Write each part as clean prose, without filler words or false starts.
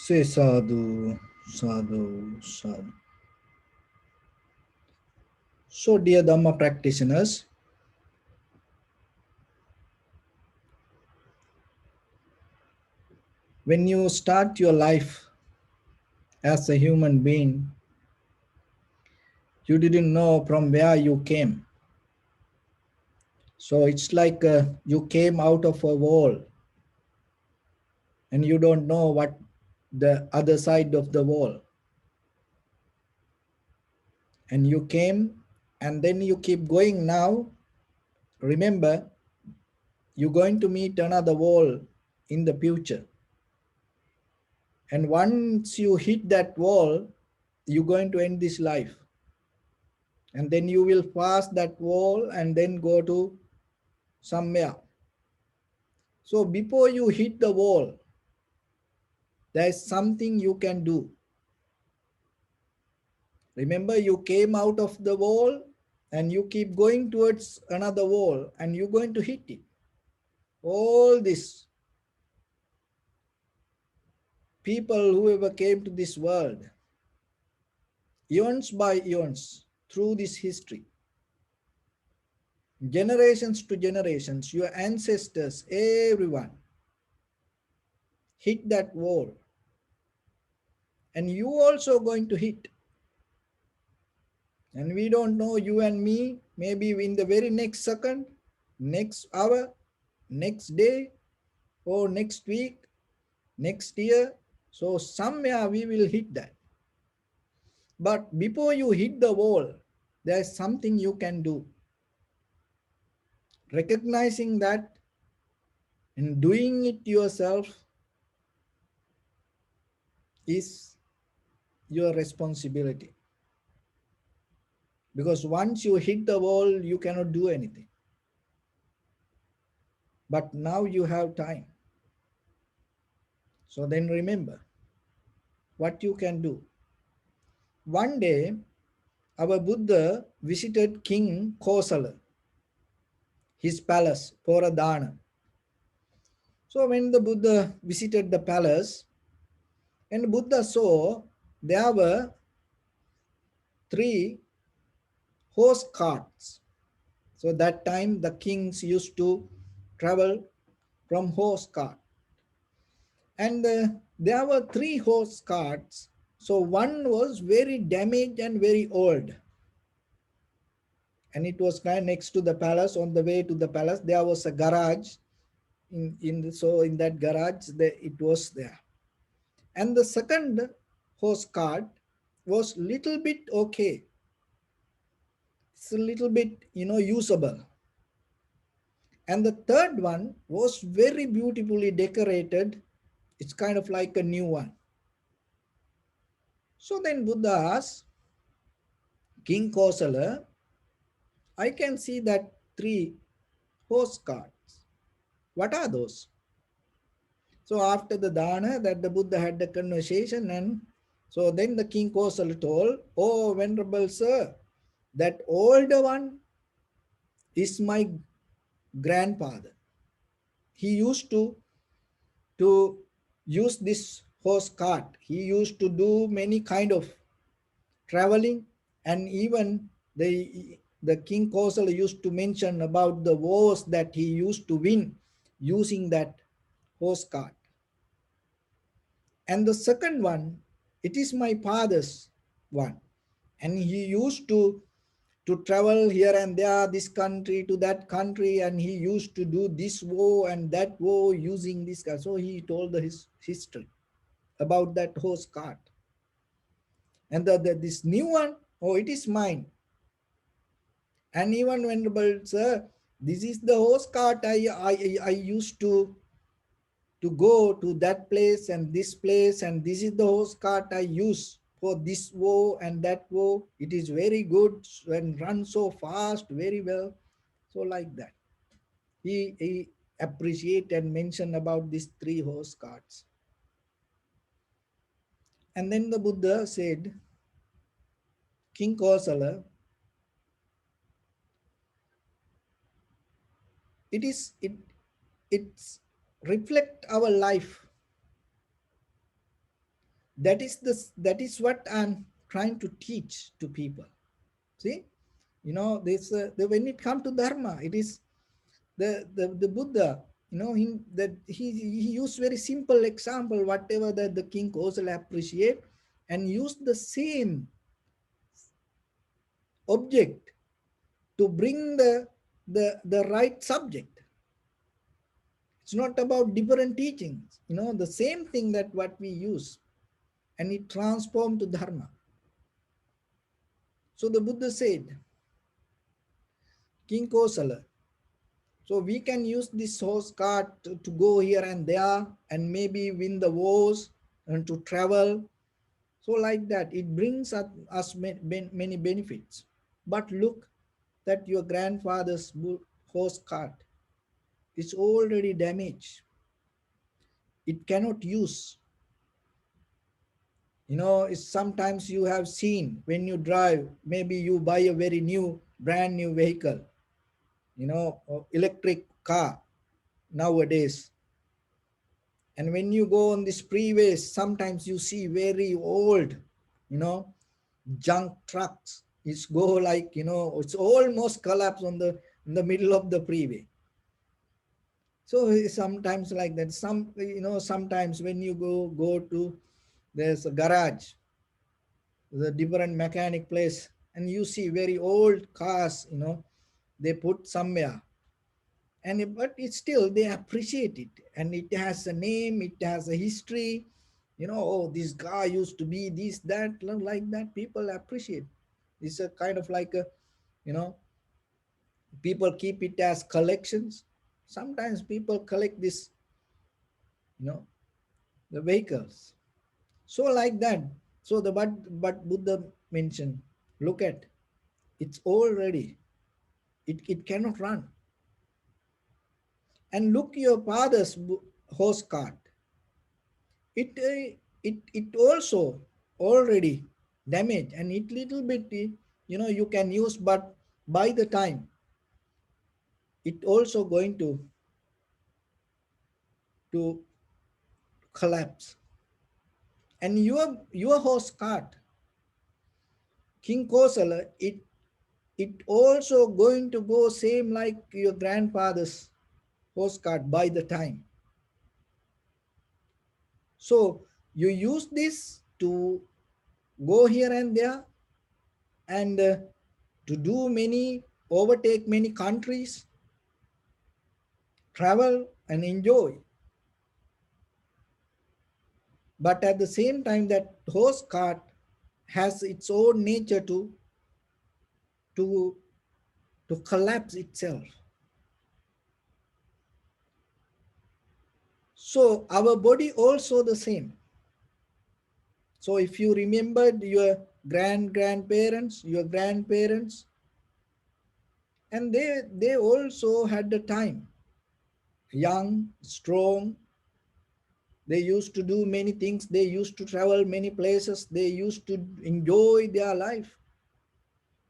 Say sadhu, sadhu, sadhu. So, dear Dharma practitioners, when you start your life as a human being, you didn't know from where you came. So, it's like you came out of a wall and you don't know what the other side of the wall. And you came and then you keep going now. Remember, you're going to meet another wall in the future. And once you hit that wall, you're going to end this life. And then you will pass that wall and then go to somewhere. So before you hit the wall, there is something you can do. Remember, you came out of the wall and you keep going towards another wall and you're going to hit it. All this people, whoever came to this world, eons by eons, through this history, generations to generations, your ancestors, everyone hit that wall. And you also going to hit. And we don't know, you and me, maybe in the very next second, next hour, next day, or next week, next year. So somewhere we will hit that. But before you hit the wall, there's something you can do. Recognizing that and doing it yourself is your responsibility. Because once you hit the wall, you cannot do anything. But now you have time. So then remember what you can do. One day, our Buddha visited King Kosala, his palace, for a dana. So when the Buddha visited the palace, and Buddha saw there were 3 horse carts. So that time the kings used to travel from horse cart. And there were 3 horse carts. So one was very damaged and very old. And it was kind of next to the palace. On the way to the palace, there was a garage. So in that garage, it was there. And the second horse cart was little bit okay. It's a little bit, usable. And the third one was very beautifully decorated. It's kind of like a new one. So then Buddha asked King Kosala, I can see that 3 horse carts. What are those? So after the dana that the Buddha had the conversation, and so then the King Kosala told, oh venerable sir, that older one is my grandfather. He used to use this horse cart. He used to do many kind of traveling, and even the King Kosala used to mention about the wars that he used to win using that horse cart. And the second one, it is my father's one, and he used to travel here and there, this country to that country, and he used to do this war and that war using this car. So he told his history about that horse cart. And this new one, oh, it is mine. And even venerable sir, this is the horse cart I used to go to that place and this place, and this is the horse cart I use for this woe and that woe. It is very good and run so fast, very well. So like that. He appreciate and mention about these 3 horse carts. And then the Buddha said, King Kosala, it's reflect our life. That is what I'm trying to teach to people. See, this when it comes to dharma, it is the Buddha, he used very simple example, whatever that the king also appreciate, and use the same object to bring the right subject. It's not about different teachings, the same thing that what we use, and it transformed to dharma. So the Buddha said, King Kosala, so we can use this horse cart to go here and there and maybe win the wars and to travel. So like that, it brings us many benefits. But look that your grandfather's horse cart is already damaged. It cannot use. It's sometimes you have seen when you drive, maybe you buy a very new, brand new vehicle, or electric car nowadays. And when you go on this freeways, sometimes you see very old, you know, junk trucks. It's go like, it's almost collapse on the in the middle of the freeway. So sometimes like that. Sometimes when you go to there's a garage, the different mechanic place, and you see very old cars, they put somewhere, but it's still they appreciate it, and it has a name, it has a history. Oh, this guy used to be this, that, like that. People appreciate. It's a kind of like a, you know people keep it as collections. Sometimes people collect this, you know the vehicles. So like that. So but Buddha mentioned, look at, it's all ready. It cannot run. And look your father's horse cart. It also already damaged, and it little bit, you can use, but by the time it also going to collapse. And your horse cart, King Kosala, it also going to go same like your grandfather's horse cart by the time. So you use this to go here and there, and to do many, overtake many countries, travel and enjoy. But at the same time, that horse cart has its own nature to to collapse itself. So our body also the same. So if you remembered your grandparents, your grandparents, and they also had the time, young, strong. They used to do many things. They used to travel many places. They used to enjoy their life.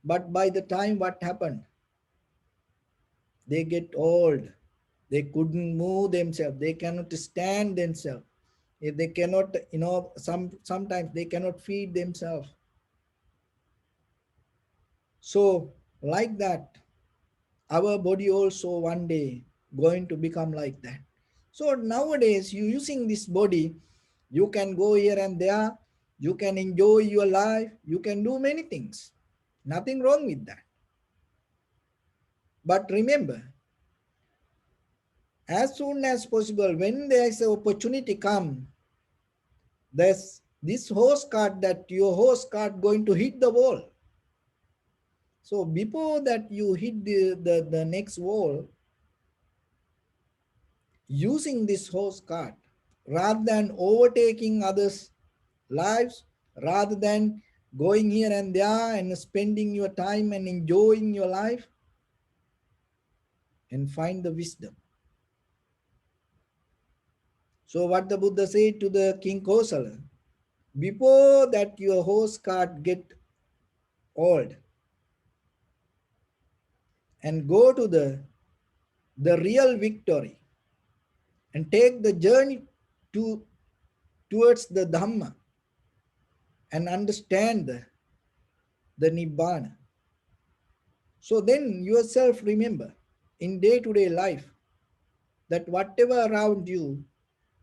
But by the time what happened? They get old. They couldn't move themselves. They cannot stand themselves. If they cannot, sometimes they cannot feed themselves. So like that, our body also one day going to become like that. So nowadays, you using this body, you can go here and there, you can enjoy your life, you can do many things. Nothing wrong with that. But remember, as soon as possible, when there is an opportunity come, there's this horse cart, that your horse cart going to hit the wall. So before that you hit the next wall, using this horse cart, rather than overtaking others' lives, rather than going here and there and spending your time and enjoying your life, and find the wisdom. So what the Buddha said to the King Kosala, before that your horse cart get old, and go to the real victory, and take the journey towards the Dhamma. and understand the Nibbana. So then yourself remember in day-to-day life that whatever around you,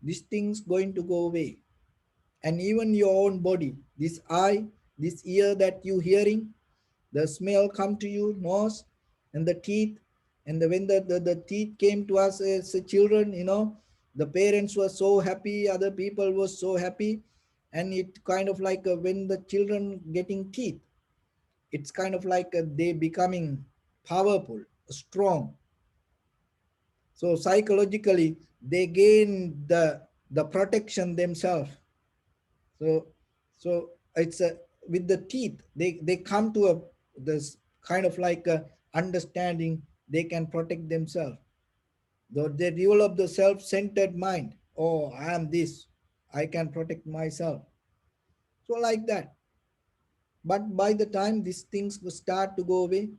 these things going to go away. And even your own body, this eye, this ear that you hearing, the smell come to you, nose, and the teeth. And when the teeth came to us as children, the parents were so happy, other people were so happy. And it kind of like when the children getting teeth, it's kind of like they becoming powerful, strong. So psychologically, they gain the protection themselves. So it's a with the teeth they come to a this kind of like a understanding they can protect themselves. Though they develop the self-centered mind. Oh, I am this. I can protect myself. So like that. But by the time these things will start to go away,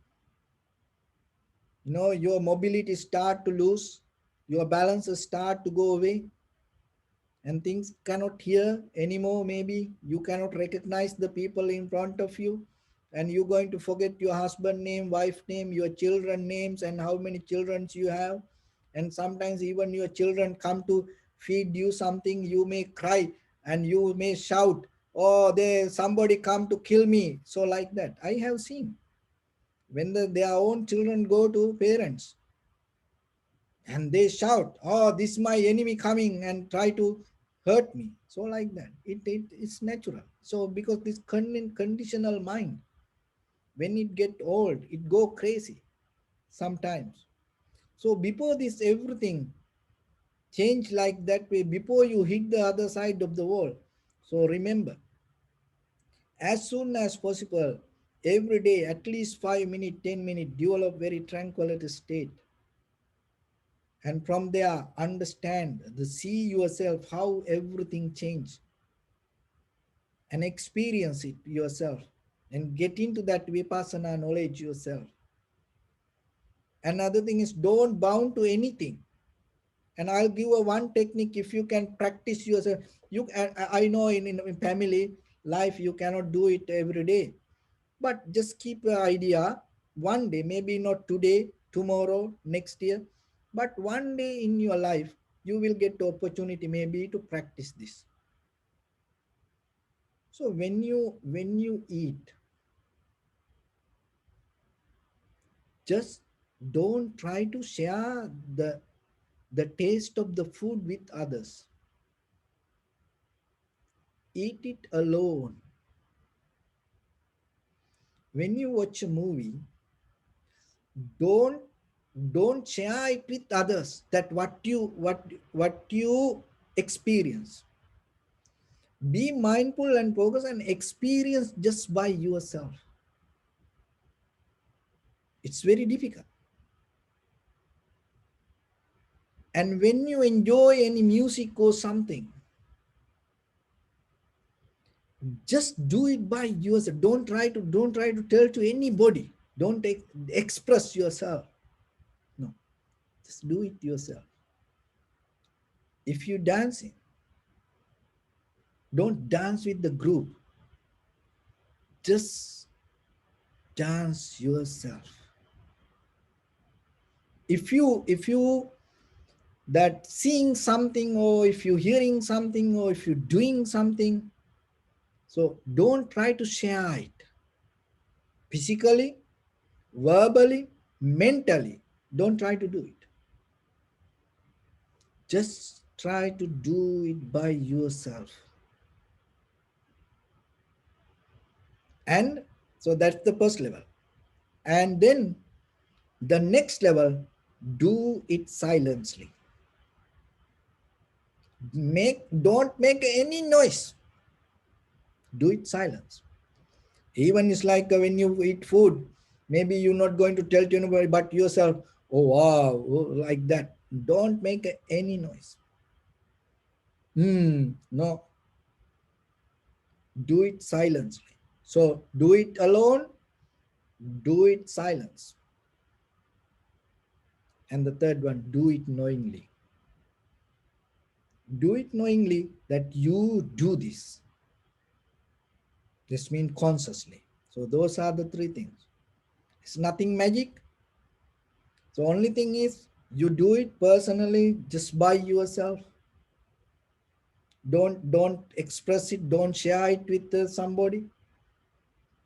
your mobility start to lose, your balances start to go away, and things cannot hear anymore. Maybe you cannot recognize the people in front of you, and you're going to forget your husband name, wife name, your children names, and how many children you have. And sometimes even your children come to feed you something, you may cry and you may shout, oh, there somebody come to kill me. So like that I have seen when their own children go to parents and they shout, oh, this is my enemy coming and try to hurt me. So like that it's natural. So because this conditional mind, when it get old, it go crazy sometimes. So before this everything change like that way, before you hit the other side of the wall. So remember, as soon as possible, every day at least 5 minutes, 10 minutes, develop very tranquility state. And from there understand the see yourself how everything changed, and experience it yourself, and get into that vipassana knowledge yourself. Another thing is don't bound to anything. And I'll give a one technique. If you can practice yourself, I know in family life you cannot do it every day, but just keep an idea. One day, maybe not today, tomorrow, next year, but one day in your life you will get the opportunity maybe to practice this. So when you eat, just don't try to share the taste of the food with others. Eat it alone. When you watch a movie, don't don't share it with others, that what you experience. Be mindful and focus and experience just by yourself. It's very difficult. And when you enjoy any music or something, just do it by yourself. Don't try to tell to anybody. Don't express yourself. No, just do it yourself. If you dancing, don't dance with the group. Just dance yourself. If you that seeing something, or if you're hearing something, or if you're doing something, so don't try to share it physically, verbally, mentally. Don't try to do it. Just try to do it by yourself. And so that's the first level. And then the next level, do it silently. Don't make any noise. Do it silence. Even it's like when you eat food, maybe you're not going to tell to anybody but yourself, oh wow, oh, like that. Don't make any noise. No, do it silently. So do it alone, do it silence. And the third one, do it knowingly. Do it knowingly that you do this. This means consciously. So those are the three things. It's nothing magic. The only thing is you do it personally just by yourself. Don't express it. Don't share it with somebody,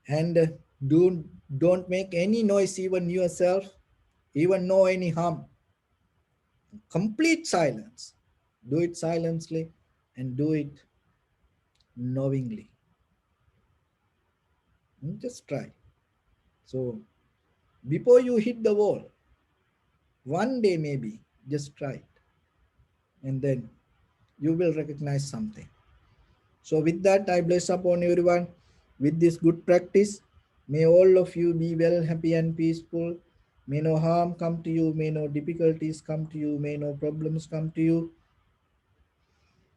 and don't make any noise even yourself, even no any harm. Complete silence. Do it silently and do it knowingly. Just try. So before you hit the wall, one day maybe, just try it, and then you will recognize something. So with that, I bless upon everyone with this good practice. May all of you be well, happy and peaceful. May no harm come to you, may no difficulties come to you, may no problems come to you.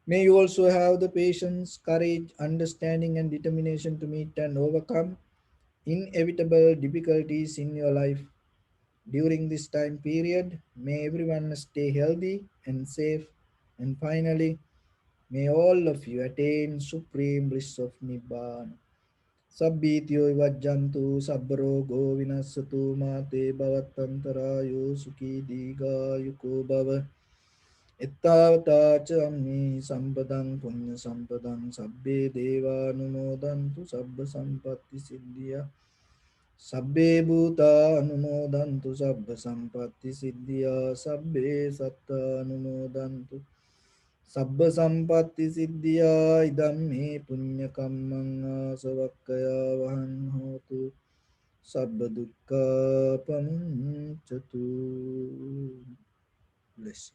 May you also have the patience, courage, understanding, and determination to meet and overcome inevitable difficulties in your life during this time period. May everyone stay healthy and safe. And finally, may all of you attain supreme bliss of Nibbana. Sabbityo vajjantu sabrogo vinasatu mate bhavatantarayo sukhi diga yuko bhava. Ittavata cha ammi sampadang punya sampadang sabbe deva anumodantu sabba sampatti siddhya. Sabbe bhuta anumodantu sabba sampatti siddhya. Sabbe satta anumodantu sabba sampatti siddhya. Idam me punya kammang asavakkaya vahan hotu sabba dukkha pamuncatu. Bless.